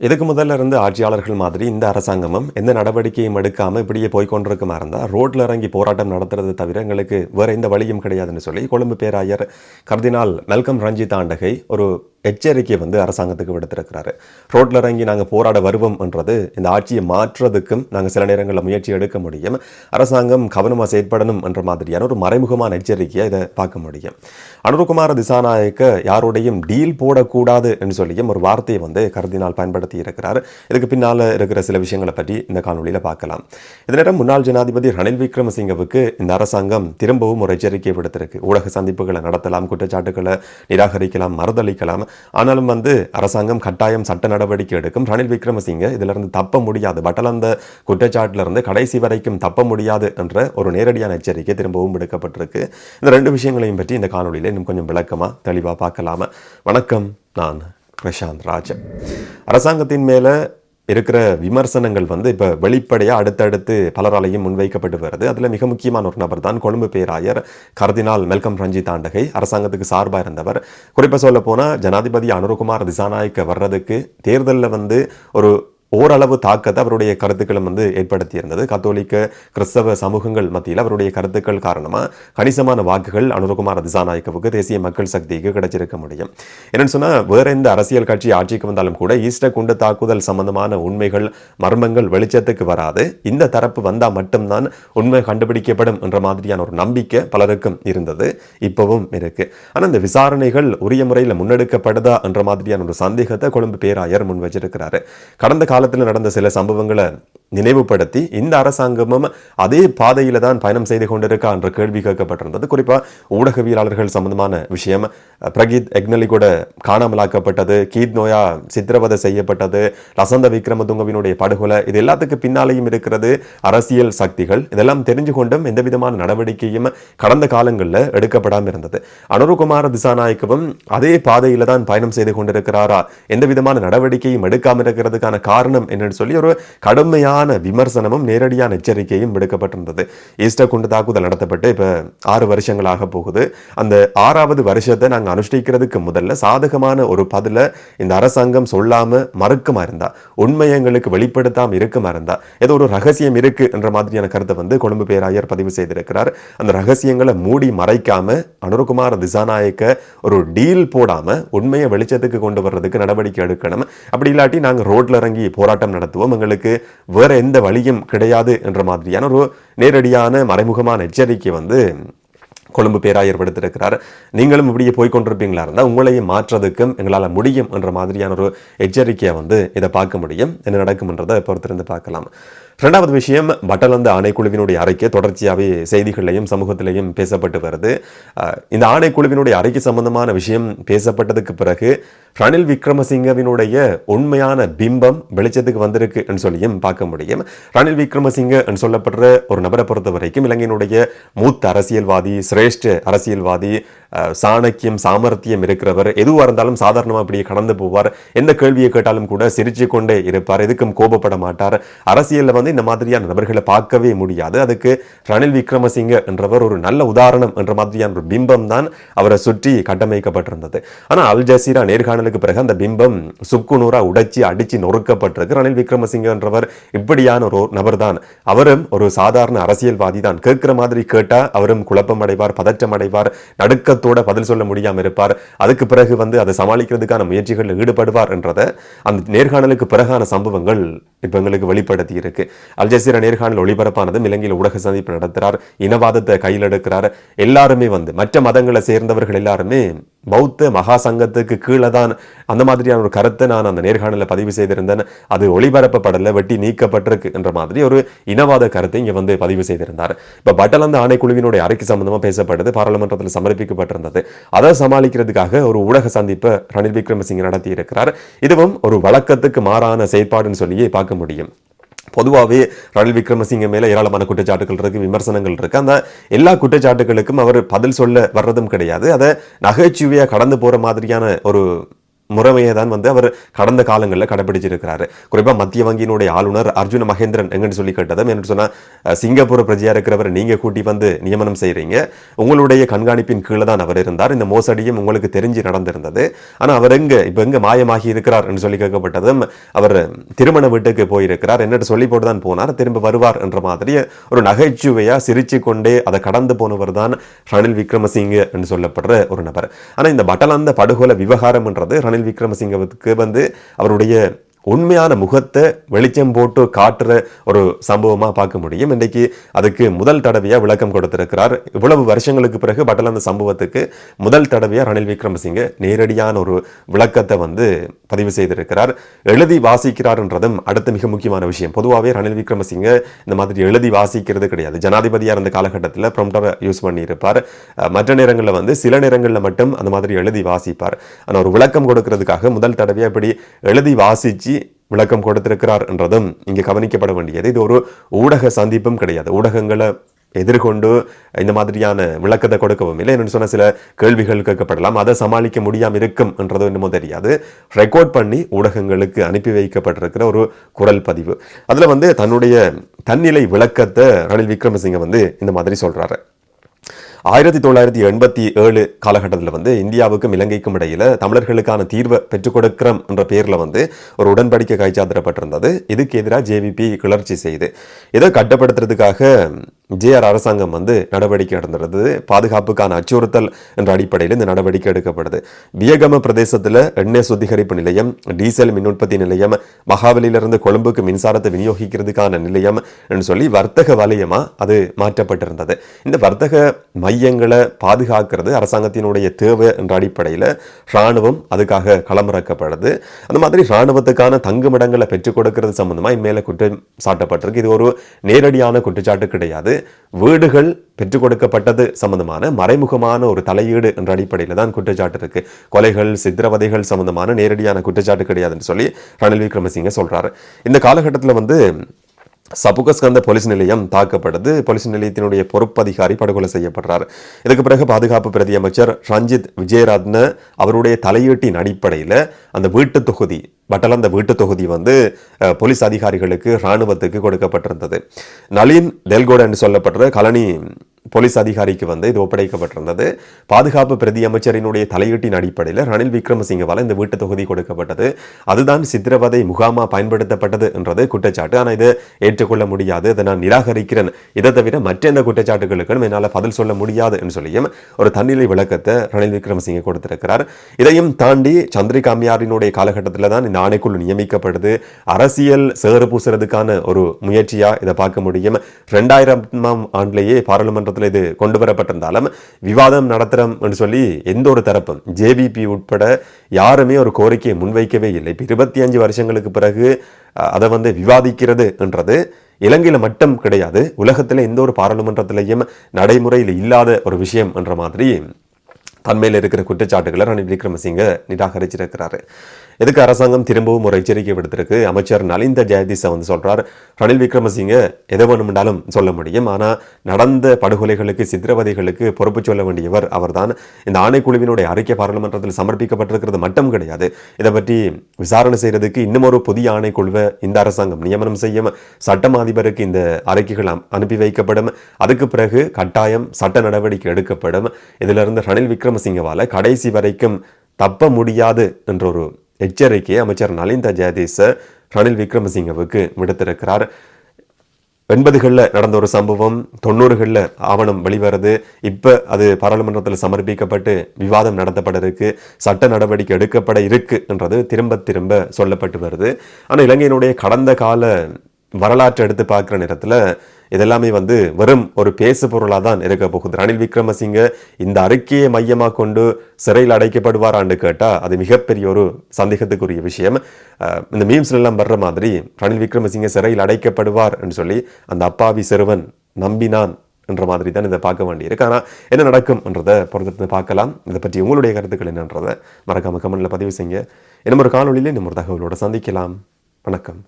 இதுக்கு முதல்ல இருந்து ஆட்சியாளர்கள் மாதிரி இந்த அரசாங்கமும் எந்த நடவடிக்கையும் எடுக்காம இப்படியே போய்கொண்டிருக்குமா இருந்தால் ரோட்ல இறங்கி போராட்டம் நடத்துறது தவிர எங்களுக்கு வேற எந்த வழியும் கிடையாதுன்னு சொல்லி கொழும்பு பேராயர் கர்தினால் மெல்கம் ரஞ்சித் ஆண்டகை ஒரு எச்சரிக்கை அரசாங்கத்துக்கு விடுத்திருக்கிறாரு. ரோட்ல இறங்கி நாங்கள் போராட வருவோம் என்றது இந்த ஆட்சியை மாற்றுறதுக்கும் நாங்கள் சில நேரங்களில் முயற்சி எடுக்க முடியும். அரசாங்கம் கவனமாக செயற்படணும் என்ற மாதிரியான ஒரு மறைமுகமான எச்சரிக்கையை இதை பார்க்க முடியும். அனுருகுமார திசாநாயக்க யாரோடையும் டீல் போடக்கூடாது என்று சொல்லியும் ஒரு வார்த்தையை கர்தினால் பயன்படுத்தி இருக்கிறார். இதுக்கு பின்னால் இருக்கிற சில விஷயங்களை பற்றி இந்த காணொலியில் பார்க்கலாம். இதனிடம் முன்னாள் ஜனாதிபதி ரணில் விக்ரமசிங்கவுக்கு இந்த அரசாங்கம் திரும்பவும் ஒரு எச்சரிக்கை விடுத்திருக்கு. ஊடக சந்திப்புகளை நடத்தலாம், குற்றச்சாட்டுகளை நிராகரிக்கலாம், மறுதளிக்கலாம். ஆனாலும் அரசாங்கம் கட்டாயம் சட்ட நடவடிக்கை எடுக்கும். ரணில் விக்ரமசிங்க இதிலிருந்து தப்ப முடியாது, பட்டலந்த குற்றச்சாட்டிலிருந்து கடைசி வரைக்கும் தப்ப முடியாது என்ற ஒரு நேரடியான எச்சரிக்கை திரும்பவும் விடுக்கப்பட்டிருக்கு. இந்த ரெண்டு விஷயங்களையும் பற்றி இந்த காணொலியில் இன்னும் கொஞ்சம் விளக்கமா தெளிவாக பார்க்கலாமா. வணக்கம், நான் பிரசாந்த் ராஜ். அரசாங்கத்தின் மேல இருக்கிற விமர்சனங்கள் இப்போ வெளிப்படையாக அடுத்தடுத்து பலராலையும் முன்வைக்கப்பட்டு வருது. அதில் மிக முக்கியமான ஒரு நபர் தான் கொழும்பு பேராயர் கர்தினால் மெல்கம் ரஞ்சித் ஆண்டகை. அரசாங்கத்துக்கு சார்பாக இருந்தவர். குறிப்பாக சொல்ல போனால் ஜனாதிபதி அனுருகுமார் திசாநாயக்க வர்றதுக்கு தேர்தலில் ஒரு ஓரளவு தாக்கத்தை அவருடைய கருத்துக்களும் ஏற்படுத்தியிருந்தது. கத்தோலிக்க கிறிஸ்தவ சமூகங்கள் மத்தியில் அவருடைய கருத்துக்கள் காரணமாக கணிசமான வாக்குகள் அனுருகுமார திசாநாயக்கவுக்கு தேசிய மக்கள் சக்திக்கு கிடைச்சிருக்க முடியும். என்னன்னு சொன்னால் வேற எந்த அரசியல் கட்சி ஆட்சிக்கு வந்தாலும் கூட ஈஸ்டர் குண்டு தாக்குதல் சம்பந்தமான உண்மைகள் மர்மங்கள் வெளிச்சத்துக்கு வராது. இந்த தரப்பு வந்தால் மட்டும்தான் உண்மை கண்டுபிடிக்கப்படும் என்ற மாதிரியான ஒரு நம்பிக்கை பலருக்கும் இருந்தது, இப்பவும் இருக்கு. ஆனால் இந்த விசாரணைகள் உரிய முறையில் முன்னெடுக்கப்படுதா என்ற மாதிரியான ஒரு சந்தேகத்தை கொழும்பு பேராயர் முன் வச்சிருக்கிறாரு. கடந்த காலத்தில் நடந்த சில சம்பவங்களை நினைவுபடுத்தி இந்த அரசாங்கமும் அதே பாதையில தான் பயணம் செய்து கொண்டிருக்கா என்ற கேள்வி கேட்கப்பட்டிருந்தது. குறிப்பாக ஊடகவியலாளர்கள் சம்பந்தமான விஷயம், பிரகீத் எக்னலி கூட காணாமலாக்கப்பட்டது, கீத் நோயா சித்திரவதை செய்யப்பட்டது, லசந்த விக்ரமதுங்கவினுடைய படுகொலை, இது எல்லாத்துக்கு பின்னாலேயும் இருக்கிறது அரசியல் சக்திகள். இதெல்லாம் தெரிஞ்சு கொண்டும் எந்த விதமான நடவடிக்கையும் கடந்த காலங்களில் எடுக்கப்படாமல் இருந்தது. அனுருகுமார திசாநாயக்கவும் அதே பாதையில தான் பயணம் செய்து கொண்டிருக்கிறாரா, எந்த விதமான நடவடிக்கையும் எடுக்காமல் இருக்கிறதுக்கான காரணம் என்னன்னு சொல்லி ஒரு கடுமையான விமர்சனமும் நேரடியான எச்சரிக்கையும் விடுக்கப்பட்டிருந்தது. ஈஸ்டர் குண்டு தாக்குதல் நடத்தப்பட்டு இப்ப 6 வருஷங்களாக போகுது. அந்த 6வது வருஷத்தை நாங்கள் அனுஷ்டிக்கிறதுக்கு முதல்ல சாதகமான ஒரு பதில இந்த அரசாங்கம் சொல்லாம மறுக்குமா இருந்தா, உண்மையை எங்களுக்கு வெளிப்படுத்தாம இருக்குமா இருந்தா, ஏதோ ஒரு ரகசியம் இருக்கு என்ற மாதிரியான கருத்தை கொழும்பு பேராயர் பதிவு செய்திருக்கிறார். அந்த ரகசியங்களை மூடி மறைக்காம அனுருகுமார திசாநாயக்க ஒரு டீல் போடாம உண்மையை வெளிச்சத்துக்கு கொண்டு வர்றதுக்கு நடவடிக்கை எடுக்கணும். அப்படி இல்லாட்டி நாங்கள் ரோட்ல இறங்கி போராட்டம் நடத்துவோம், எங்களுக்கு வேற எந்த வழியும் கிடையாது என்ற மாதிரியான ஒரு நேரடியான மறைமுகமான எச்சரிக்கை கொழும்பு பேராயர் விடுத்திருக்கிறார். நீங்களும் இப்படியே போய்கொண்டிருப்பீங்களா இருந்தால் உங்களையும் மாற்றுறதுக்கும் எங்களால் முடியும் என்ற மாதிரியான ஒரு எச்சரிக்கையை இதை பார்க்க முடியும். என்ன நடக்கும்ன்றதை பொறுத்திருந்து பார்க்கலாம். இரண்டாவது விஷயம், பட்டலந்த ஆணைக்குழுவினுடைய அறிக்கை தொடர்ச்சியாகவே செய்திகளையும் சமூகத்திலையும் பேசப்பட்டு வருது. இந்த ஆணைக்குழுவினுடைய அறிக்கை சம்பந்தமான விஷயம் பேசப்பட்டதுக்கு பிறகு ரணில் விக்ரமசிங்கவினுடைய உண்மையான பிம்பம் வெளிச்சத்துக்கு வந்திருக்கு என்று சொல்லியும் பார்க்க முடியும். ரணில் விக்ரமசிங்க என்று சொல்லப்படுற ஒரு நபரை பொறுத்த வரைக்கும் இலங்கையினுடைய மூத்த அரசியல்வாதி, சிரேஷ்ட அரசியல்வாதி, சாணக்கியம் சாமர்த்தியம் இருக்கிறவர். எதுவாக இருந்தாலும் சாதாரணமாக அப்படியே கடந்து போவார். எந்த கேள்வியை கேட்டாலும் கூட சிரிச்சு கொண்டே இருப்பார், எதுக்கும் கோபப்பட மாட்டார். அரசியலில் இந்த மாதிரியான நபர்களை பார்க்கவே முடியாது. அதுக்கு ரணில் விக்ரமசிங்க என்றவர் ஒரு நல்ல உதாரணம் என்ற மாதிரியான ஒரு பிம்பம் தான் அவரை சுற்றி கட்டமைக்கப்பட்டிருந்தது. ஆனால் அல் ஜசீரா நேர்காணலுக்கு பிறகு அந்த பிம்பம் சுக்குநூறா உடைச்சி அடிச்சு நொறுக்கப்பட்டிருக்கு. ரணில் விக்ரமசிங்க என்றவர் இப்படியான ஒரு நபர் தான். அவரும் ஒரு சாதாரண அரசியல்வாதி தான். கேட்கிற மாதிரி கேட்டா அவரும் குழப்பம் அடைவார், பதற்றம் அடைவார், நடுக்கத்தோட பதில் சொல்ல முடியாம இருப்பார். அதுக்கு பிறகு அதை சமாளிக்கிறதுக்கான முயற்சிகளில் ஈடுபடுவார் என்றதை அந்த நேர்காணலுக்கு பிறகான சம்பவங்கள் இப்ப எங்களுக்கு வெளிப்படுத்தி இருக்கு. அல் ஜசீரா நேர்காணல் ஒளிபரப்பானதும் இலங்கையில் ஊடக சந்திப்பு நடத்துறார், இனவாதத்தை கையில் எடுக்கிறார். எல்லாருமே மற்ற மதங்களை சேர்ந்தவர்கள் எல்லாருமே பௌத்த மகா சங்கத்துக்கு கீழே தான் அந்த மாதிரியான ஒரு கருத்தை நான் அந்த நேர்காணல பதிவு செய்திருந்தேன். அது ஒளிபரப்பப்படல, வெட்டி நீக்கப்பட்டிருக்கு என்ற மாதிரி ஒரு இனவாத கருத்தை இங்க பதிவு செய்திருந்தார். இப்ப பட்டலந்த ஆணைக்குழுவினுடைய அறிக்கை சம்பந்தமா பேசப்பட்டது, பாராளுமன்றத்தில் சமர்ப்பிக்கப்பட்டிருந்தது. அதை சமாளிக்கிறதுக்காக ஒரு ஊடக சந்திப்பை ரணில் விக்ரமசிங்க நடத்தி இருக்கிறார். இதுவும் ஒரு வழக்கத்துக்கு மாறான செயற்பாடுன்னு சொல்லியே பார்க்க முடியும். பொதுவாகவே ரணில் விக்ரமசிங்க மேல ஏராளமான குற்றச்சாட்டுகள் இருக்கு, விமர்சனங்கள் இருக்கு. அந்த எல்லா குற்றச்சாட்டுகளுக்கும் அவர் பதில் சொல்ல வர்றதும் கிடையாது. அதை நகைச்சுவையா கடந்து போற மாதிரியான ஒரு முறைமையை தான் வந்து அவர் கடந்த காலங்களில் கடைபிடிச்சிருக்கிறாரு. குறிப்பாக மத்திய வங்கியினுடைய ஆளுநர் அர்ஜுன மகேந்திரன் எங்கன்னு சொல்லி கேட்டதும் என்ன சொன்னா, சிங்கப்பூர் பிரஜையா இருக்கிறவர் நீங்க கூட்டி வந்து நியமனம் செய்றீங்க, உங்களுடைய கண்காணிப்பின் கீழே தான் அவர் இருந்தார், இந்த மோசடியும் உங்களுக்கு தெரிஞ்சு நடந்திருந்தது, ஆனா அவர் எங்க மாயமாகி இருக்கிறார் என்று சொல்லி கேட்கப்பட்டதும் அவர் திருமண வீட்டுக்கு போயிருக்கிறார், என்னட்டு சொல்லி போட்டு தான் போனார், திரும்ப வருவார் என்ற மாதிரி ஒரு நகைச்சுவையா சிரிச்சு கொண்டே அதை கடந்து போனவர் தான் ரணில் விக்ரமசிங்கே என்று சொல்லப்படுற ஒரு நபர். ஆனா இந்த பட்டலந்த படுகொலை விவகாரம் என்றது ரணில் விக்ரமசிங்கவுக்கு வந்து அவருடைய உண்மையான முகத்தை வெளிச்சம் போட்டு காட்டுற ஒரு சம்பவமா பார்க்க முடியும். இன்றைக்கு அதுக்கு முதல் தடவையா விளக்கம் கொடுத்திருக்கிறார். இவ்வளவு வருஷங்களுக்கு பிறகு பட்டலந்த சம்பவத்துக்கு முதல் தடவையா ரணில் விக்ரமசிங்கே நேரடியான ஒரு விளக்கத்தை வந்து பதிவு செய்திருக்கிறார். எழுதி வாசிக்கிறார்ன்றதும் அடுத்த மிக முக்கியமான விஷயம். பொதுவாகவே ரணில் விக்ரமசிங்கே இந்த மாதிரி எழுதி வாசிக்கிறது கிடையாது. ஜனாதிபதியா இருந்த காலகட்டத்தில் ப்ரொம்ப்டரை யூஸ் பண்ணி இருப்பார். மற்ற நேரங்களில் வந்து சில நேரங்களில் மட்டும் அந்த மாதிரி எழுதி வாசிப்பார். ஆனால் ஒரு விளக்கம் கொடுக்கிறதுக்காக முதல் தடவையா இப்படி எழுதி வாசிச்சு விளக்கம் கொடுத்திருக்கிறார் என்றதும் இங்கே கவனிக்கப்பட வேண்டியது. இது ஒரு ஊடக சந்திப்பும் கிடையாது. ஊடகங்களை எதிர்கொண்டு இந்த மாதிரியான விளக்கத்தை கொடுக்கவும் இல்லை. என்னன்னு சொன்ன சில கேள்விகள் கேட்கப்படலாம், அதை சமாளிக்க முடியாமல் இருக்கும் என்றதும் என்னமோ தெரியாது. ரெக்கார்ட் பண்ணி ஊடகங்களுக்கு அனுப்பி வைக்கப்பட்டிருக்கிற ஒரு குரல் பதிவு. அதுல வந்து தன்னுடைய தன்னிலை விளக்கத்தை ரணில் விக்ரமசிங்கே வந்து இந்த மாதிரி சொல்றாரு. 1987 காலகட்டத்தில் வந்து இந்தியாவுக்கும் இலங்கைக்கும் இடையில தமிழர்களுக்கான தீர்வை பெற்றுக் கொடுக்கிறோம் என்ற பேர்ல வந்து ஒரு உடன்படிக்கை கைச்சாத்திரப்பட்டிருந்தது. இதுக்கு எதிராக ஜேவிபி கிளர்ச்சி செய்து இதை கட்டுப்படுத்துறதுக்காக ஜேஆர் அரசாங்கம் வந்து நடவடிக்கை எடுத்திருந்தது. பாதுகாப்புக்கான அச்சுறுத்தல் என்ற அடிப்படையில் இந்த நடவடிக்கை எடுக்கப்படுது. வியகம பிரதேசத்தில் எண்ணெய் சுத்திகரிப்பு நிலையம், டீசல் மின் உற்பத்தி நிலையம், மகாவலியிலிருந்து கொழும்புக்கு மின்சாரத்தை விநியோகிக்கிறதுக்கான நிலையம் என்று சொல்லி வர்த்தக வலயமா அது மாற்றப்பட்டிருந்தது. இந்த வர்த்தக மையங்களை பாதுகாக்கிறது அரசாங்கத்தினுடைய தேவை என்ற அடிப்படையில் இராணுவம் அதுக்காக களமிறக்கப்படுது. அந்த மாதிரி இராணுவத்துக்கான தங்குமிடங்களை பெற்றுக் கொடுக்கிறது சம்பந்தமா இன்மேல குற்றம் சாட்டப்பட்டிருக்கு. இது ஒரு நேரடியான குற்றச்சாட்டு கிடையாது. வீடுகள் பெற்றுக் கொடுக்கப்பட்டது சம்பந்தமான மறைமுகமான ஒரு தலையீடு என்ற அடிப்படையில் தான் குற்றச்சாட்டு இருக்கு. கொலைகள், சித்திரவதைகள் சம்பந்தமான நேரடியான குற்றச்சாட்டு கிடையாதுன்னு சொல்லி ரணில் விக்ரமசிங்கே சொல்றாரு. இந்த காலகட்டத்தில் வந்து சபுகஸ்கந்த போலீஸ் நிலையம் தாக்கப்படுது. போலீஸ் நிலையத்தினுடைய பொறுப்பதிகாரி படுகொலை செய்யப்படுறார். இதுக்கு பிறகு பாதுகாப்பு பிரதி அமைச்சர் ரஞ்சித் விஜயரத்ன அவருடைய தலையீட்டின் அடிப்படையில் அந்த வீட்டு தொகுதி பட்டலந்த வீட்டு தொகுதி வந்து போலீஸ் அதிகாரிகளுக்கு இராணுவத்துக்கு கொடுக்கப்பட்டிருந்தது. நளின் தெல்கோட என்று சொல்லப்படுற கலனி போலீஸ் அதிகாரிக்கு வந்து இது ஒப்படைக்கப்பட்டிருந்தது. பாதுகாப்பு பிரதி அமைச்சரினுடைய தலையீட்டின் அடிப்படையில் ரணில் விக்ரமசிங்கவால் இந்த வீட்டு தொகுதி கொடுக்கப்பட்டது. அதுதான் சித்திரவதை முகாமா பயன்படுத்தப்பட்டது என்றது குற்றச்சாட்டு. ஆனால் இதை ஏற்றுக்கொள்ள முடியாது, அதை நான் நிராகரிக்கிறேன், இதை தவிர மற்ற எந்த குற்றச்சாட்டுகளுக்கும் என்னால் பதில் சொல்ல முடியாது என்று சொல்லியும் ஒரு தன்னிலை விளக்கத்தை ரணில் விக்ரமசிங்கே கொடுத்திருக்கிறார். இதையும் தாண்டி சந்திரிகா அம்மையாரினுடைய காலகட்டத்தில் தான் இந்த ஆணைக்குழு நியமிக்கப்படுது. அரசியல் சேறு பூசுறதுக்கான ஒரு முயற்சியா இதை பார்க்க முடியும். 2000ஆம் ஆண்டிலேயே பாராளுமன்றத்தில் இது கொண்டு வரப்பட்டிருந்தாலும் விவாதம் நடத்துறோம் என்று சொல்லி எந்த ஒரு தரப்பும் ஜேவிபி உட்பட யாருமே ஒரு கோரிக்கையை முன்வைக்கவே இல்லை. 25 வருஷங்களுக்கு பிறகு அதை வந்து விவாதிக்கிறது என்றது இலங்கையில மட்டும் கிடையாது, உலகத்தில் எந்த ஒரு பாராளுமன்றத்திலையும் நடைமுறையில் இல்லாத ஒரு விஷயம் என்ற மாதிரி தன்மையில் இருக்கிற குற்றச்சாட்டுகளை ரணில் விக்ரமசிங்கே நிராகரிச்சிருக்கிறாரு. இதுக்கு அரசாங்கம் திரும்பவும் ஒரு எச்சரிக்கை விடுத்திருக்கு. அமைச்சர் நலிந்த ஜெயதிச வந்து சொல்றார், ரணில் விக்ரமசிங்கே எதை வேணுமென்றாலும் சொல்ல முடியும், ஆனால் நடந்த படுகொலைகளுக்கு, சித்திரவதைகளுக்கு பொறுப்பு சொல்ல வேண்டியவர் அவர்தான். இந்த ஆணைக்குழுவினுடைய அறிக்கை பாராளுமன்றத்தில் சமர்ப்பிக்கப்பட்டிருக்கிறது மட்டும் கிடையாது, இதை பற்றி விசாரணை செய்யறதுக்கு இன்னும் ஒரு புதிய ஆணைக்குழுவை இந்த அரசாங்கம் நியமனம் செய்யும். சட்டம் அதிபருக்கு இந்த அறிக்கைகள் அனுப்பி வைக்கப்படும். அதுக்கு பிறகு கட்டாயம் சட்ட நடவடிக்கை எடுக்கப்படும். இதிலிருந்து ரணில் விக்ரமசிங்கவால கடைசி வரைக்கும் தப்ப முடியாது என்ற ஒரு எச்சரிக்கையை அமைச்சர் நலிந்த ஜெயதீச ரணில் விக்ரமசிங்கவுக்கு விடுத்திருக்கிறார். 80களில் நடந்த ஒரு சம்பவம் 90களில் ஆவணம் வெளிவருது. இப்போ அது பாராளுமன்றத்தில் சமர்ப்பிக்கப்பட்டு விவாதம் நடத்தப்பட இருக்கு, சட்ட நடவடிக்கை எடுக்கப்பட இருக்கு என்றது திரும்ப திரும்ப சொல்லப்பட்டு வருது. ஆனால் இலங்கையினுடைய கடந்த கால வரலாற்றை எடுத்து பார்க்குற நேரத்தில் இதெல்லாமே வந்து வெறும் ஒரு பேசு பொருளாக தான் இருக்க போகுது. ரணில் விக்ரமசிங்கே இந்த அறிக்கையை மையமாக கொண்டு சிறையில் அடைக்கப்படுவாரான்னு கேட்டால் அது மிகப்பெரிய ஒரு சந்தேகத்துக்குரிய விஷயம். இந்த மீம்ஸ்ல எல்லாம் வர்ற மாதிரி ரணில் விக்ரமசிங்கே சிறையில் அடைக்கப்படுவார் என்று சொல்லி அந்த அப்பாவி சிறுவன் நம்பினான் என்ற மாதிரி தான் இதை பார்க்க வேண்டியிருக்கு. ஆனால் என்ன நடக்கும் என்றதை பொறுத்து பார்க்கலாம். இதை பற்றி உங்களுடைய கருத்துக்கள் என்னன்றதை மறக்காம கமெண்ட்ல பதிவு செய்யுங்க. இன்னும் ஒரு காணொலியில் இன்னும் ஒரு தகவலோட சந்திக்கலாம். வணக்கம்.